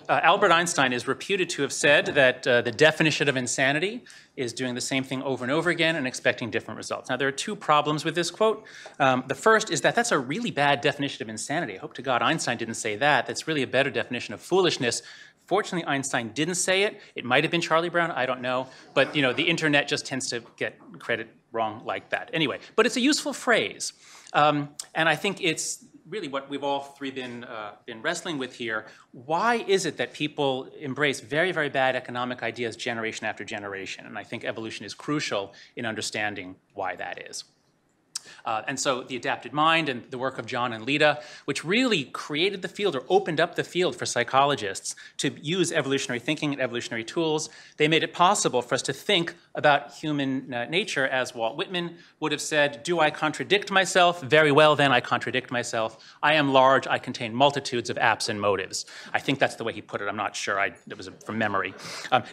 Albert Einstein is reputed to have said that the definition of insanity is doing the same thing over and over again and expecting different results. Now, there are two problems with this quote. The first is that that's a really bad definition of insanity. I hope to God Einstein didn't say that. That's really a better definition of foolishness. Fortunately, Einstein didn't say it. It might have been Charlie Brown. I don't know. But, the internet just tends to get credit wrong like that. Anyway, but it's a useful phrase. And I think it's really what we've all three been wrestling with here. Why is it that people embrace very, very bad economic ideas generation after generation? And I think evolution is crucial in understanding why that is. And so the adapted mind and the work of John and Leda, which really created the field or opened up the field for psychologists to use evolutionary thinking and evolutionary tools, they made it possible for us to think about human nature as Walt Whitman would have said, do I contradict myself? Very well, then I contradict myself. I am large, I contain multitudes of apps and motives. I think that's the way he put it. I'm not sure. It was from memory.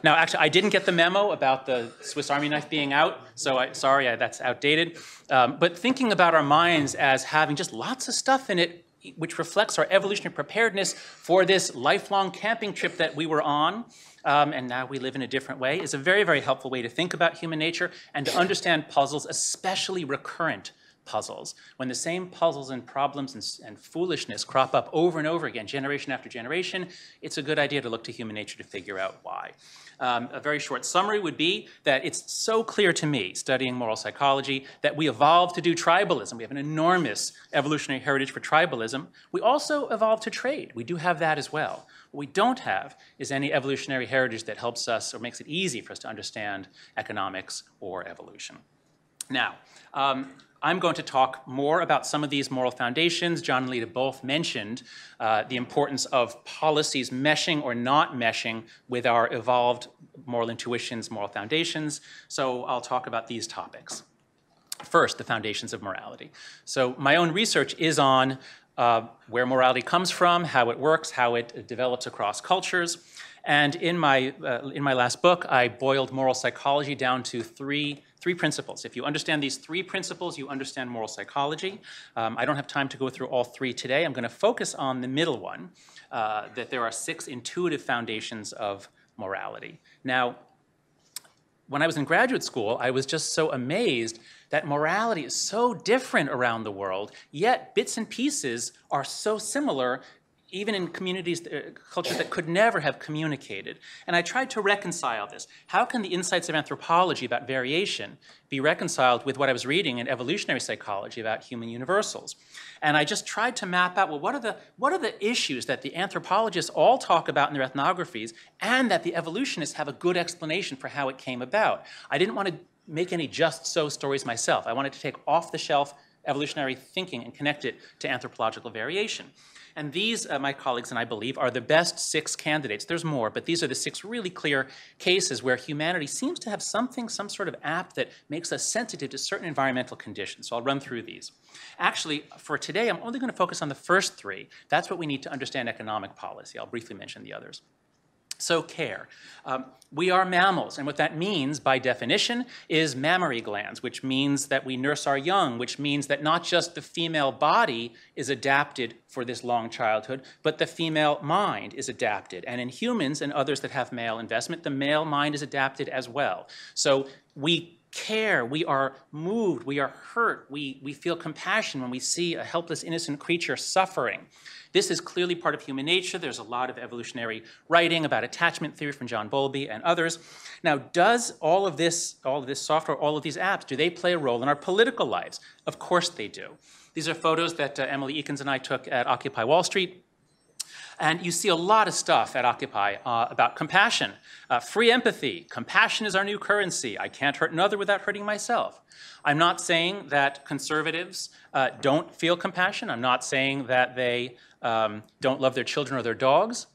Now, actually, I didn't get the memo about the Swiss Army knife being out, so sorry, that's outdated. But thinking about our minds as having just lots of stuff in it which reflects our evolutionary preparedness for this lifelong camping trip that we were on, and now we live in a different way, is a very, very helpful way to think about human nature and to understand puzzles, especially recurrent puzzles. When the same puzzles and problems and foolishness crop up over and over again, generation after generation, it's a good idea to look to human nature to figure out why. A very short summary would be that it's so clear to me, studying moral psychology, that we evolved to do tribalism. We have an enormous evolutionary heritage for tribalism. We also evolved to trade. We do have that as well. What we don't have is any evolutionary heritage that helps us or makes it easy for us to understand economics or evolution. Now, I'm going to talk more about some of these moral foundations. John and Leda both mentioned the importance of policies meshing or not meshing with our evolved moral intuitions, moral foundations. So I'll talk about these topics. First, the foundations of morality. So my own research is on where morality comes from, how it works, how it develops across cultures. And in my last book, I boiled moral psychology down to three principles. If you understand these three principles, you understand moral psychology. I don't have time to go through all three today. I'm going to focus on the middle one, that there are 6 intuitive foundations of morality. Now, when I was in graduate school, I was just so amazed that morality is so different around the world, yet bits and pieces are so similar even in communities, cultures that could never have communicated. And I tried to reconcile this. How can the insights of anthropology about variation be reconciled with what I was reading in evolutionary psychology about human universals? And I just tried to map out, well, what are the issues that the anthropologists all talk about in their ethnographies and that the evolutionists have a good explanation for how it came about? I didn't want to make any just so stories myself. I wanted to take off-the-shelf evolutionary thinking and connect it to anthropological variation. And these, my colleagues and I believe, are the best 6 candidates. There's more, but these are the 6 really clear cases where humanity seems to have some sort of app that makes us sensitive to certain environmental conditions. So I'll run through these. Actually, for today, I'm only going to focus on the first 3. That's what we need to understand economic policy. I'll briefly mention the others. So care. We are mammals, and what that means, by definition, is mammary glands, which means that we nurse our young, which means that not just the female body is adapted for this long childhood, but the female mind is adapted. And in humans and others that have male investment, the male mind is adapted as well. So we care, we are moved, we are hurt, we feel compassion when we see a helpless, innocent creature suffering. This is clearly part of human nature. There's a lot of evolutionary writing about attachment theory from John Bowlby and others. Now, does all of this software, all of these apps, do they play a role in our political lives? Of course they do. These are photos that Emily Ekins and I took at Occupy Wall Street. And you see a lot of stuff at Occupy about compassion, free empathy. Compassion is our new currency. I can't hurt another without hurting myself. I'm not saying that conservatives don't feel compassion. I'm not saying that they don't love their children or their dogs,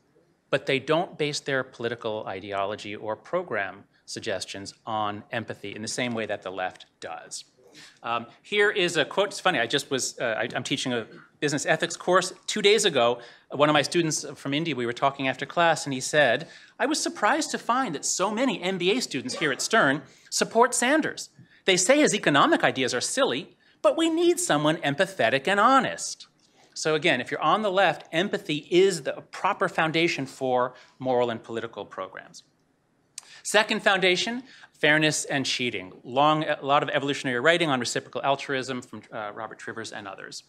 but they don't base their political ideology or program suggestions on empathy in the same way that the left does. Here is a quote. It's funny, I'm teaching a business ethics course. 2 days ago, one of my students from India, we were talking after class, and he said, I was surprised to find that so many MBA students here at Stern support Sanders. They say his economic ideas are silly, but we need someone empathetic and honest. So again, if you're on the left, empathy is the proper foundation for moral and political programs. Second foundation, fairness and cheating. A lot of evolutionary writing on reciprocal altruism from Robert Trivers and others.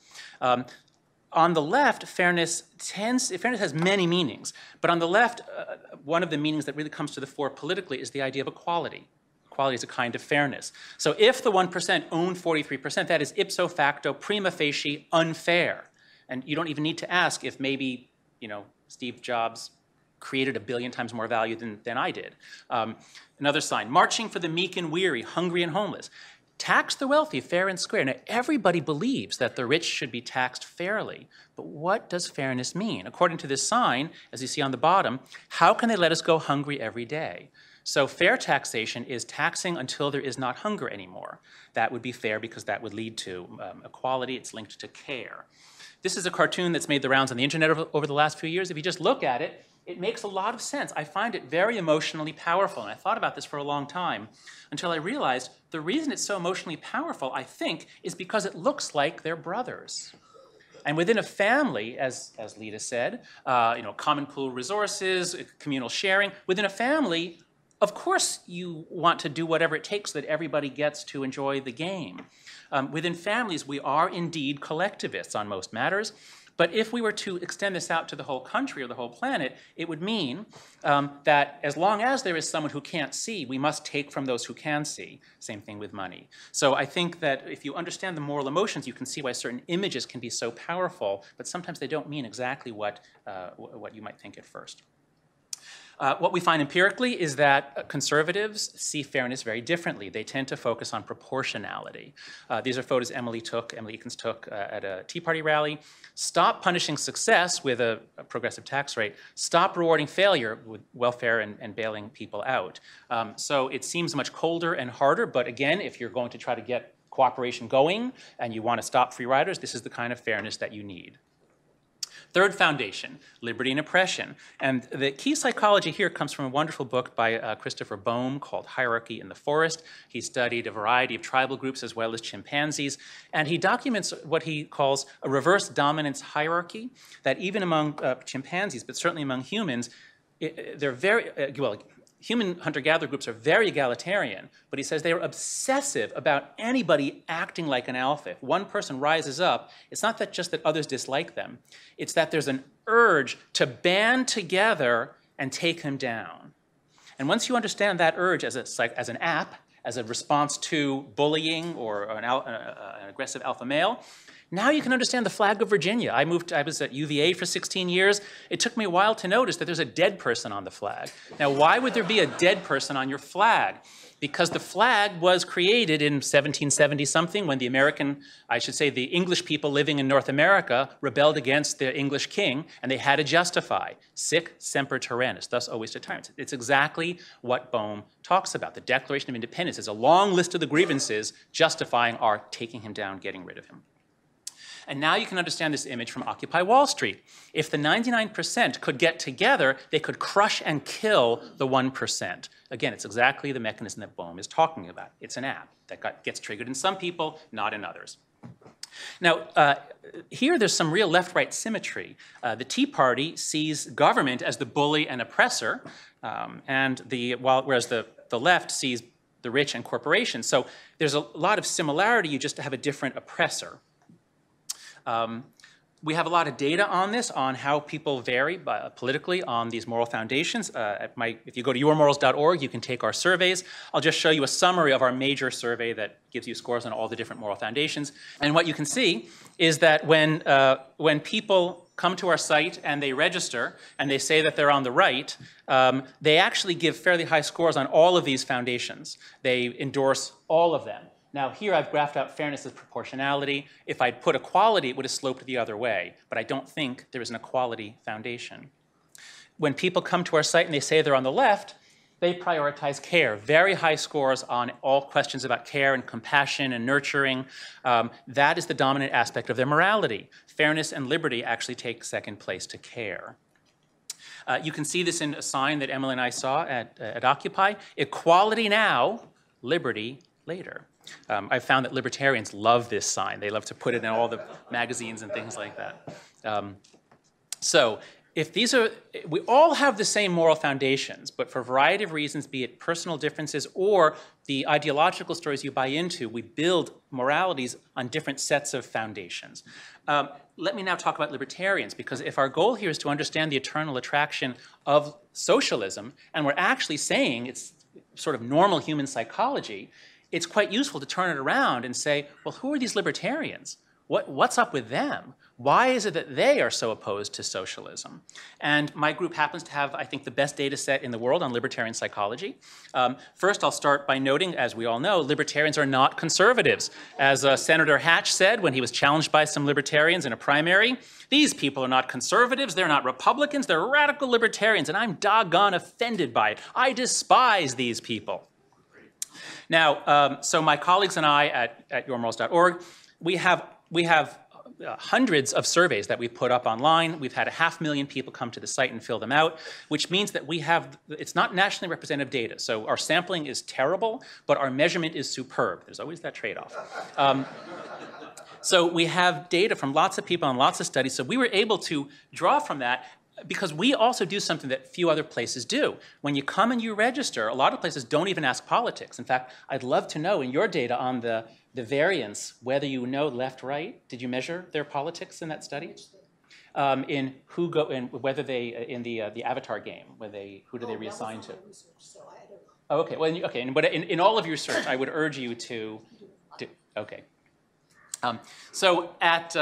On the left, fairness has many meanings, but on the left, one of the meanings that really comes to the fore politically is the idea of equality. Equality is a kind of fairness. So if the 1% own 43%, that is ipso facto, prima facie, unfair. And you don't even need to ask if maybe, Steve Jobs created 1 billion times more value than I did. Another sign, marching for the meek and weary, hungry and homeless. Tax the wealthy fair and square. Now, everybody believes that the rich should be taxed fairly, but what does fairness mean? According to this sign, as you see on the bottom, how can they let us go hungry every day? So fair taxation is taxing until there is not hunger anymore. That would be fair because that would lead to equality. It's linked to care. This is a cartoon that's made the rounds on the internet over the last few years. If you just look at it, it makes a lot of sense. I find it very emotionally powerful, and I thought about this for a long time until I realized the reason it's so emotionally powerful, I think, is because it looks like they're brothers. And within a family, as Lita said, common pool resources, communal sharing, within a family, of course you want to do whatever it takes so that everybody gets to enjoy the game. Within families, we are indeed collectivists on most matters. But if we were to extend this out to the whole country or the whole planet, it would mean that as long as there is someone who can't see, we must take from those who can see. Same thing with money. So I think that if you understand the moral emotions, you can see why certain images can be so powerful, but sometimes they don't mean exactly what you might think at first. What we find empirically is that conservatives see fairness very differently. They tend to focus on proportionality. These are photos Emily Ekins took at a Tea Party rally. Stop punishing success with a progressive tax rate. Stop rewarding failure with welfare and bailing people out. So it seems much colder and harder, but again, if you're going to try to get cooperation going and you want to stop free riders, this is the kind of fairness that you need. Third foundation, liberty and oppression. And the key psychology here comes from a wonderful book by Christopher Boehm called Hierarchy in the Forest. He studied a variety of tribal groups as well as chimpanzees. And he documents what he calls a reverse dominance hierarchy, that even among chimpanzees, but certainly among humans, they're very, human hunter-gatherer groups are very egalitarian, but he says they are obsessive about anybody acting like an alpha. If one person rises up, it's not that just that others dislike them. It's that there's an urge to band together and take him down. And once you understand that urge as an app, as a response to bullying or an aggressive alpha male, now you can understand the flag of Virginia. I was at UVA for 16 years. It took me a while to notice that there's a dead person on the flag. Now, why would there be a dead person on your flag? Because the flag was created in 1770-something when the English people living in North America rebelled against the English king, and they had to justify. Sic semper tyrannis, thus always to tyrants. It's exactly what Boehm talks about. The Declaration of Independence is a long list of the grievances justifying our taking him down, getting rid of him. And now you can understand this image from Occupy Wall Street. If the 99% could get together, they could crush and kill the 1%. Again, it's exactly the mechanism that Boehm is talking about. It's an app that gets triggered in some people, not in others. Now, here there's some real left-right symmetry. The Tea Party sees government as the bully and oppressor, whereas the left sees the rich and corporations. So there's a lot of similarity, you just have a different oppressor. We have a lot of data on this, on how people vary politically on these moral foundations. If you go to yourmorals.org, you can take our surveys. I'll just show you a summary of our major survey that gives you scores on all the different moral foundations. And what you can see is that when people come to our site and they register and they say that they're on the right, they actually give fairly high scores on all of these foundations. They endorse all of them. Now here I've graphed out fairness as proportionality. If I'd put equality, it would have sloped the other way, but I don't think there is an equality foundation. When people come to our site and they say they're on the left, they prioritize care. Very high scores on all questions about care and compassion and nurturing. That is the dominant aspect of their morality. Fairness and liberty actually take second place to care. You can see this in a sign that Emily and I saw at Occupy. Equality now, liberty later. I've found that libertarians love this sign. They love to put it in all the magazines and things like that. So if these are, we all have the same moral foundations, but for a variety of reasons, be it personal differences or the ideological stories you buy into, we build moralities on different sets of foundations. Let me now talk about libertarians, because if our goal here is to understand the eternal attraction of socialism, and we're actually saying it's sort of normal human psychology, it's quite useful to turn it around and say, well, who are these libertarians? What's up with them? Why is it that they are so opposed to socialism? And my group happens to have, I think, the best data set in the world on libertarian psychology. First, I'll start by noting, as we all know, libertarians are not conservatives. As Senator Hatch said when he was challenged by some libertarians in a primary, these people are not conservatives, they're not Republicans, they're radical libertarians, and I'm doggone offended by it. I despise these people. Now, so my colleagues and I at yourmorals.org, we have hundreds of surveys that we put up online. We've had 500,000 people come to the site and fill them out, which means that we have, it's not nationally representative data. So our sampling is terrible, but our measurement is superb. There's always that trade-off. So we have data from lots of people on lots of studies. So we were able to draw from that, because we also do something that few other places do. When you come and you register, a lot of places don't even ask politics. In fact, I'd love to know in your data on the variance, whether you know left, right. Did you measure their politics in that study? In whether they, in the Avatar game, who do they reassign to? Oh, okay, well, okay, but in all of your research, I would urge you to do, okay. So at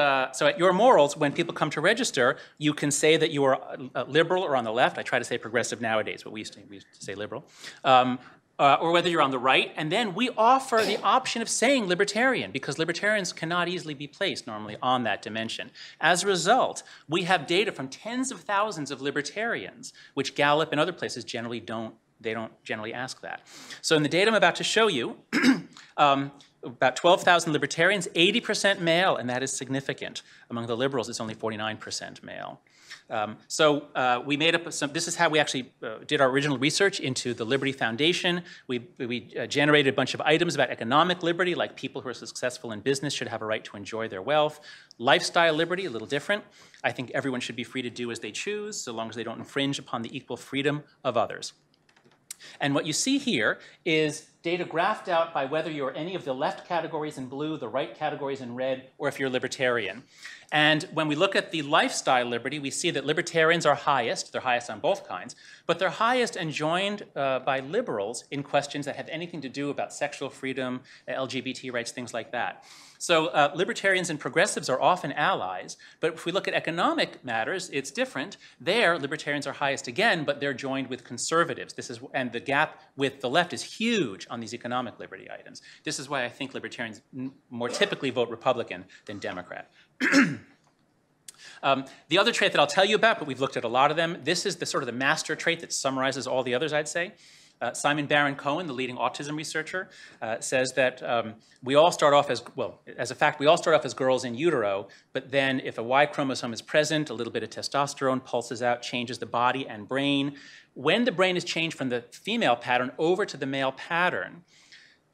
Your Morals, when people come to register, you can say that you are liberal or on the left. I try to say progressive nowadays, but we used to say liberal. Or whether you're on the right. And then we offer the option of saying libertarian, because libertarians cannot easily be placed normally on that dimension. As a result, we have data from tens of thousands of libertarians, which Gallup and other places generally don't generally ask that. So in the data I'm about to show you, about 12,000 libertarians, 80% male, and that is significant. Among the liberals, it's only 49% male. We made up some, this is how we actually did our original research into the Liberty Foundation. We generated a bunch of items about economic liberty, like people who are successful in business should have a right to enjoy their wealth. Lifestyle liberty, a little different. I think everyone should be free to do as they choose, so long as they don't infringe upon the equal freedom of others. And what you see here is data graphed out by whether you're any of the left categories in blue, the right categories in red, or if you're libertarian. And when we look at the lifestyle liberty, we see that libertarians are highest. They're highest on both kinds. But they're highest and joined by liberals in questions that have anything to do about sexual freedom, LGBT rights, things like that. So libertarians and progressives are often allies, but if we look at economic matters, it's different. There, libertarians are highest again, but they're joined with conservatives. And the gap with the left is huge on these economic liberty items. This is why I think libertarians more typically vote Republican than Democrat. The other trait that I'll tell you about, but we've looked at a lot of them, this is the sort of the master trait that summarizes all the others, I'd say. Simon Baron-Cohen, the leading autism researcher, says that we all start off as, well, as a fact, we all start off as girls in utero, but then if a Y chromosome is present, a little bit of testosterone pulses out, changes the body and brain. When the brain is changed from the female pattern over to the male pattern,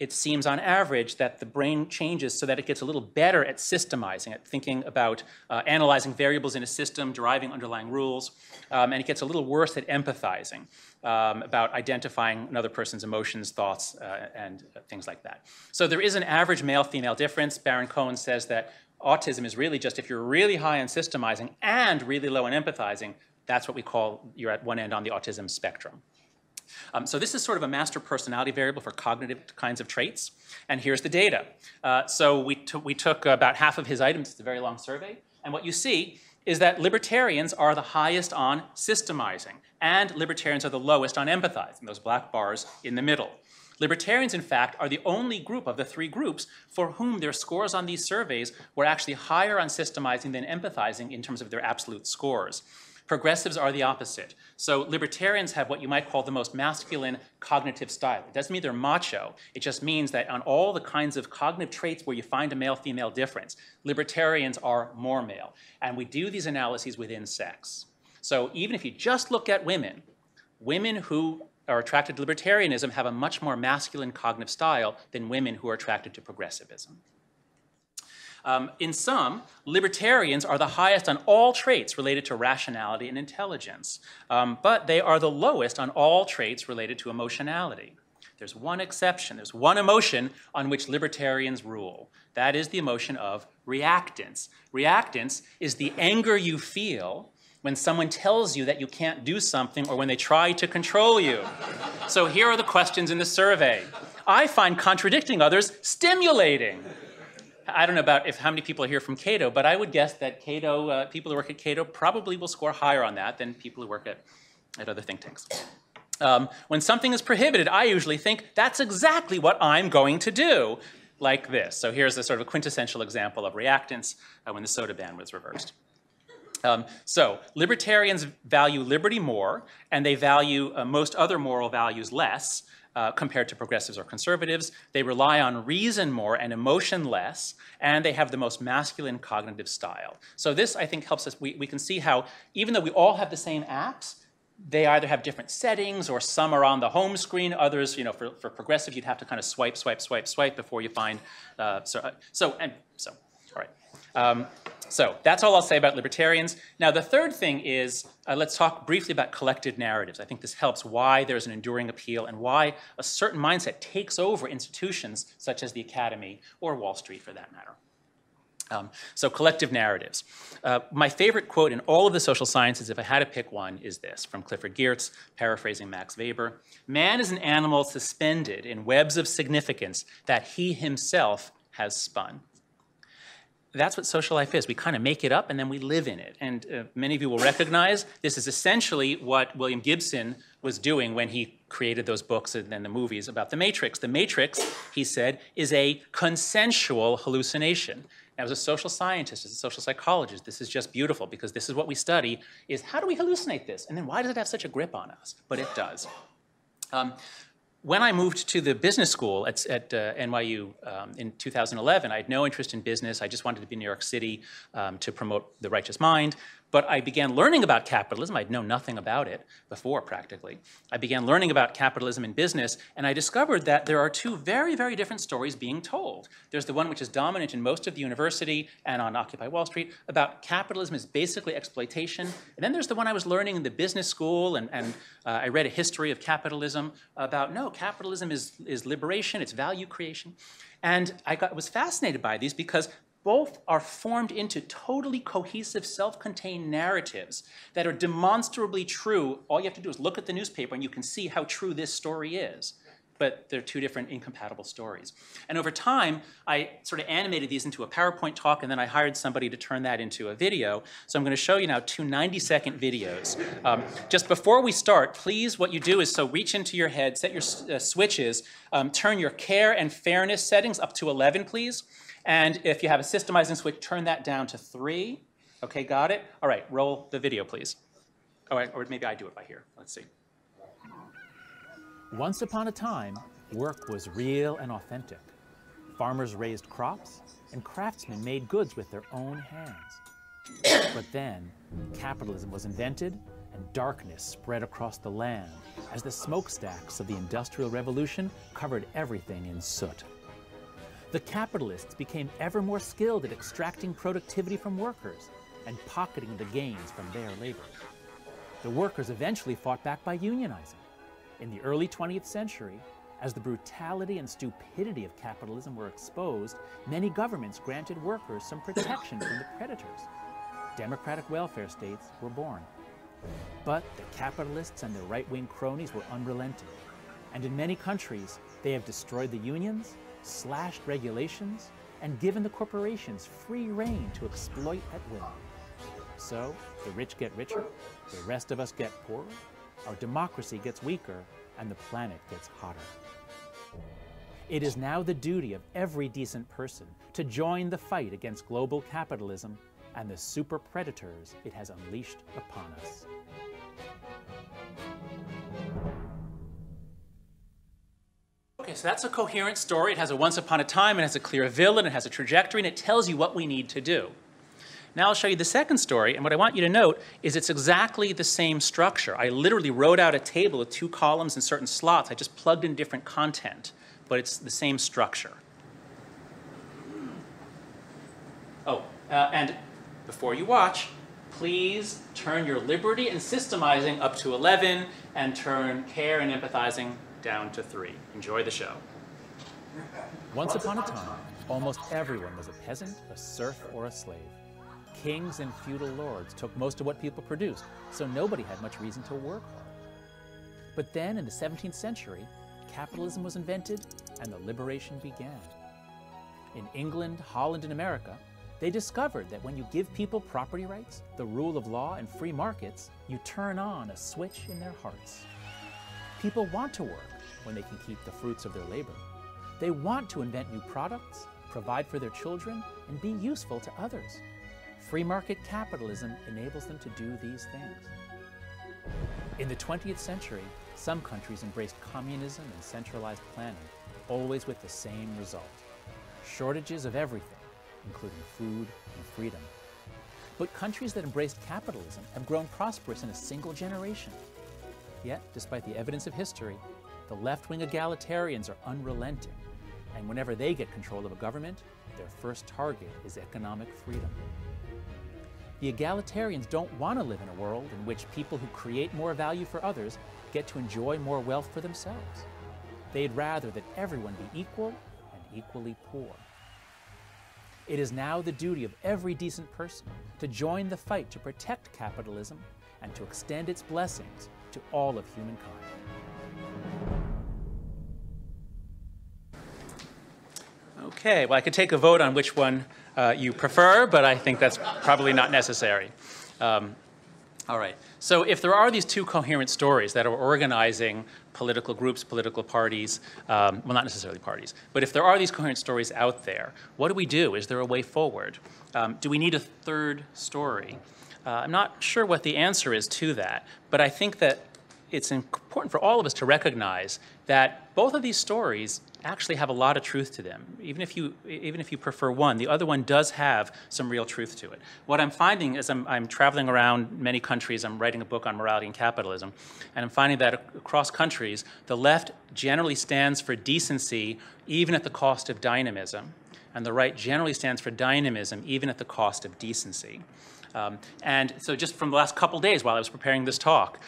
it seems on average that the brain changes so that it gets a little better at systemizing, at thinking about analyzing variables in a system, deriving underlying rules, and it gets a little worse at empathizing, about identifying another person's emotions, thoughts, and things like that. So there is an average male-female difference. Baron-Cohen says that autism is really just if you're really high on systemizing and really low on empathizing, that's what we call you're at one end on the autism spectrum. So this is sort of a master personality variable for cognitive kinds of traits. And here's the data. So we took about half of his items. It's a very long survey. And what you see is that libertarians are the highest on systemizing, and libertarians are the lowest on empathizing, those black bars in the middle. Libertarians, in fact, are the only group of the three groups for whom their scores on these surveys were actually higher on systemizing than empathizing in terms of their absolute scores. Progressives are the opposite. So libertarians have what you might call the most masculine cognitive style. It doesn't mean they're macho. It just means that on all the kinds of cognitive traits where you find a male-female difference, libertarians are more male. And we do these analyses within sex. So even if you just look at women who are attracted to libertarianism have a much more masculine cognitive style than women who are attracted to progressivism. In sum, libertarians are the highest on all traits related to rationality and intelligence, but they are the lowest on all traits related to emotionality. There's one exception. There's one emotion on which libertarians rule. That is the emotion of reactance. Reactance is the anger you feel when someone tells you that you can't do something or when they try to control you. So here are the questions in the survey. I find contradicting others stimulating. I don't know about how many people are here from Cato, but I would guess that Cato, people who work at Cato probably will score higher on that than people who work at other think tanks. When something is prohibited, I usually think that's exactly what I'm going to do, like this. So here's a sort of a quintessential example of reactance when the soda ban was reversed. So libertarians value liberty more, and they value most other moral values less compared to progressives or conservatives. They rely on reason more and emotion less, and they have the most masculine cognitive style. So this, I think, helps us. We can see how, even though we all have the same apps, they either have different settings, or some are on the home screen. Others, you know, for progressive, you'd have to kind of swipe, swipe, swipe, swipe before you find. All right. So that's all I'll say about libertarians. Now, the third thing is, let's talk briefly about collective narratives. I think this helps why there's an enduring appeal and why a certain mindset takes over institutions such as the Academy or Wall Street, for that matter. So collective narratives. My favorite quote in all of the social sciences, if I had to pick one, is this, from Clifford Geertz, paraphrasing Max Weber. Man is an animal suspended in webs of significance that he himself has spun. That's what social life is. We kind of make it up and then we live in it. And many of you will recognize this is essentially what William Gibson was doing when he created those books and then the movies about the Matrix. The Matrix, he said, is a consensual hallucination. Now, as a social scientist, as a social psychologist, this is just beautiful because this is what we study, is how do we hallucinate this? And then why does it have such a grip on us? But it does. When I moved to the business school at NYU in 2011, I had no interest in business. I just wanted to be in New York City to promote the righteous mind. But I began learning about capitalism. I'd known nothing about it before, practically. I began learning about capitalism in business, and I discovered that there are two very, very different stories being told. There's the one which is dominant in most of the university and on Occupy Wall Street about capitalism is basically exploitation. And then there's the one I was learning in the business school, and I read a history of capitalism about, no, capitalism is liberation, it's value creation. And I was fascinated by these because both are formed into totally cohesive, self-contained narratives that are demonstrably true. All you have to do is look at the newspaper and you can see how true this story is. But they're two different incompatible stories. And over time, I sort of animated these into a PowerPoint talk, and then I hired somebody to turn that into a video. So I'm going to show you now two 90-second videos. Just before we start, please, what you do is reach into your head, set your switches, turn your care and fairness settings up to 11, please. And if you have a systemizing switch, turn that down to 3. Okay, got it? All right, roll the video, please. All right, or maybe I do it by here. Let's see. Once upon a time, work was real and authentic. Farmers raised crops, and craftsmen made goods with their own hands. But then, capitalism was invented, and darkness spread across the land as the smokestacks of the Industrial Revolution covered everything in soot. The capitalists became ever more skilled at extracting productivity from workers and pocketing the gains from their labor. The workers eventually fought back by unionizing. In the early 20th century, as the brutality and stupidity of capitalism were exposed, many governments granted workers some protection from the predators. Democratic welfare states were born. But the capitalists and their right-wing cronies were unrelenting. And in many countries, they have destroyed the unions, slashed regulations, and given the corporations free rein to exploit at will. So, the rich get richer, the rest of us get poorer, our democracy gets weaker, and the planet gets hotter. It is now the duty of every decent person to join the fight against global capitalism and the super predators it has unleashed upon us. Okay, so that's a coherent story. It has a once upon a time, it has a clear villain, it has a trajectory, and it tells you what we need to do. Now I'll show you the second story, and what I want you to note is it's exactly the same structure. I literally wrote out a table with 2 columns and certain slots. I just plugged in different content, but it's the same structure. Oh, and before you watch, please turn your liberty and systemizing up to 11 and turn care and empathizing down to 3. Enjoy the show. Once upon a time, almost everyone was a peasant, a serf, or a slave. Kings and feudal lords took most of what people produced, so nobody had much reason to work hard. But then, in the 17th century, capitalism was invented and the liberation began. In England, Holland, and America, they discovered that when you give people property rights, the rule of law, and free markets, you turn on a switch in their hearts. People want to work when they can keep the fruits of their labor. They want to invent new products, provide for their children, and be useful to others. Free market capitalism enables them to do these things. In the 20th century, some countries embraced communism and centralized planning, always with the same result: shortages of everything, including food and freedom. But countries that embraced capitalism have grown prosperous in a single generation. Yet, despite the evidence of history, the left-wing egalitarians are unrelenting, and whenever they get control of a government, their first target is economic freedom. The egalitarians don't want to live in a world in which people who create more value for others get to enjoy more wealth for themselves. They'd rather that everyone be equal and equally poor. It is now the duty of every decent person to join the fight to protect capitalism and to extend its blessings to all of humankind. Okay, well, I could take a vote on which one you prefer, but I think that's probably not necessary. All right, so if there are these 2 coherent stories that are organizing political groups, political parties, well, not necessarily parties, but if there are these coherent stories out there, what do we do? Is there a way forward? Do we need a 3rd story? I'm not sure what the answer is to that, but I think that it's important for all of us to recognize that both of these stories actually have a lot of truth to them. Even if you prefer one, the other one does have some real truth to it. What I'm finding as I'm traveling around many countries, I'm writing a book on morality and capitalism, and I'm finding that across countries, the left generally stands for decency even at the cost of dynamism, and the right generally stands for dynamism even at the cost of decency. And so just from the last couple days while I was preparing this talk,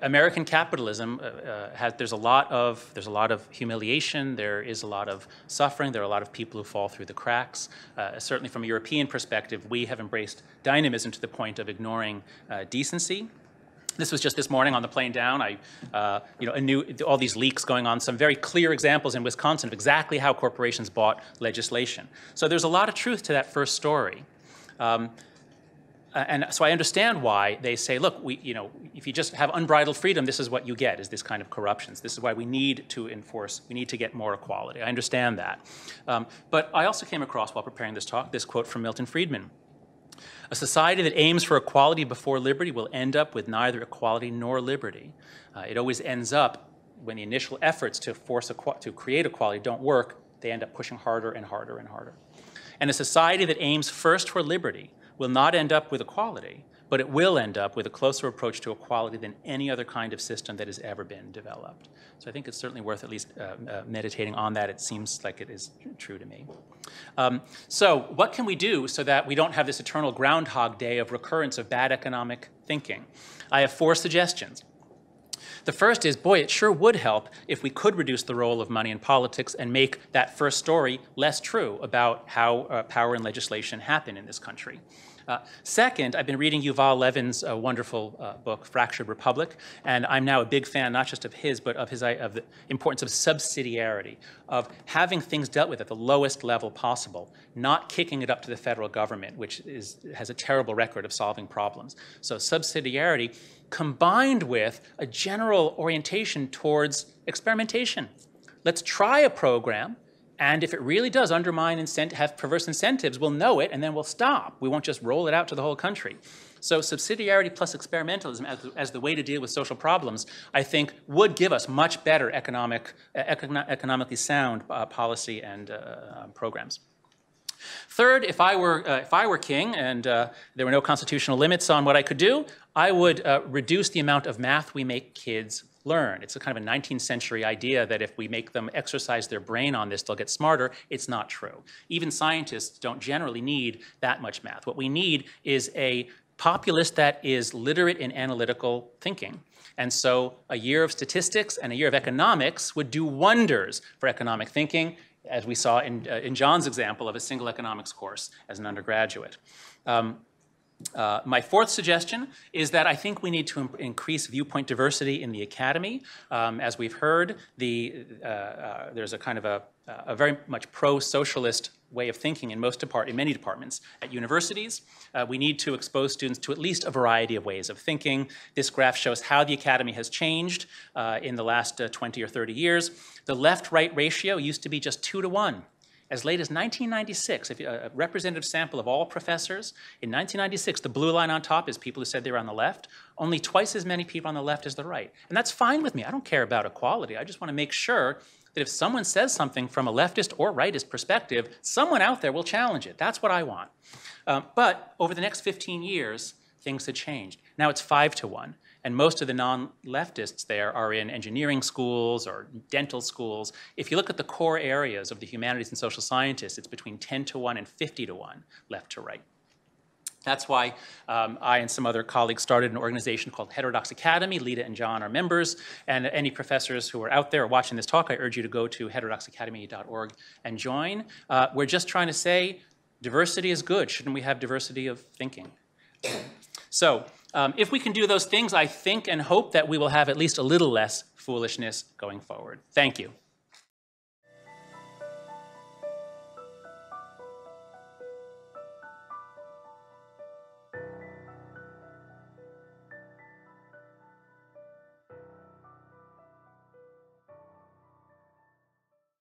American capitalism there's a lot of humiliation. There is a lot of suffering. There are a lot of people who fall through the cracks. Certainly, from a European perspective, we have embraced dynamism to the point of ignoring decency. This was just this morning on the plane down. All these leaks going on. Some very clear examples in Wisconsin of exactly how corporations bought legislation. So there's a lot of truth to that first story. And so I understand why they say, look, if you just have unbridled freedom, this is what you get, is this kind of corruptions. This is why we need to get more equality. I understand that. But I also came across, while preparing this talk, this quote from Milton Friedman. A society that aims for equality before liberty will end up with neither equality nor liberty. It always ends up, when the initial efforts to create equality don't work, they end up pushing harder and harder and harder. And a society that aims first for liberty will not end up with equality, but it will end up with a closer approach to equality than any other kind of system that has ever been developed. So I think it's certainly worth at least meditating on that. It seems like it is true to me. So what can we do so that we don't have this eternal Groundhog Day of recurrence of bad economic thinking? I have 4 suggestions. The first is, boy, it sure would help if we could reduce the role of money in politics and make that first story less true about how power and legislation happen in this country. Second, I've been reading Yuval Levin's wonderful book, Fractured Republic, and I'm now a big fan, not just of his, but of the importance of subsidiarity, of having things dealt with at the lowest level possible, not kicking it up to the federal government, which has a terrible record of solving problems. So subsidiarity combined with a general orientation towards experimentation. Let's try a program, and if it really does undermine have perverse incentives, we'll know it, and then we'll stop. We won't just roll it out to the whole country. So subsidiarity plus experimentalism as the way to deal with social problems, I think, would give us much better economically sound policy and programs. Third, if I were king and there were no constitutional limits on what I could do, I would reduce the amount of math we make kids learn. It's a kind of a 19th century idea that if we make them exercise their brain on this, they'll get smarter. It's not true. Even scientists don't generally need that much math. What we need is a populace that is literate in analytical thinking. And so a year of statistics and a year of economics would do wonders for economic thinking, as we saw in John's example of a single economics course as an undergraduate. My fourth suggestion is that I think we need to increase viewpoint diversity in the academy. As we've heard, there's a kind of a very much pro-socialist way of thinking in many departments at universities. We need to expose students to at least a variety of ways of thinking. This graph shows how the academy has changed in the last 20 or 30 years. The left-right ratio used to be just 2 to 1. As late as 1996, a representative sample of all professors, in 1996, the blue line on top is people who said they were on the left. Only twice as many people on the left as the right. And that's fine with me. I don't care about equality. I just want to make sure that if someone says something from a leftist or rightist perspective, someone out there will challenge it. That's what I want. But over the next 15 years, things had changed. Now it's 5 to 1. And most of the non-leftists there are in engineering schools or dental schools. If you look at the core areas of the humanities and social scientists, it's between 10 to 1 and 50 to 1, left to right. That's why I and some other colleagues started an organization called Heterodox Academy. Lita and John are members. And any professors who are out there watching this talk, I urge you to go to heterodoxacademy.org and join. We're just trying to say diversity is good. Shouldn't we have diversity of thinking? So if we can do those things, I think and hope that we will have at least a little less foolishness going forward. Thank you.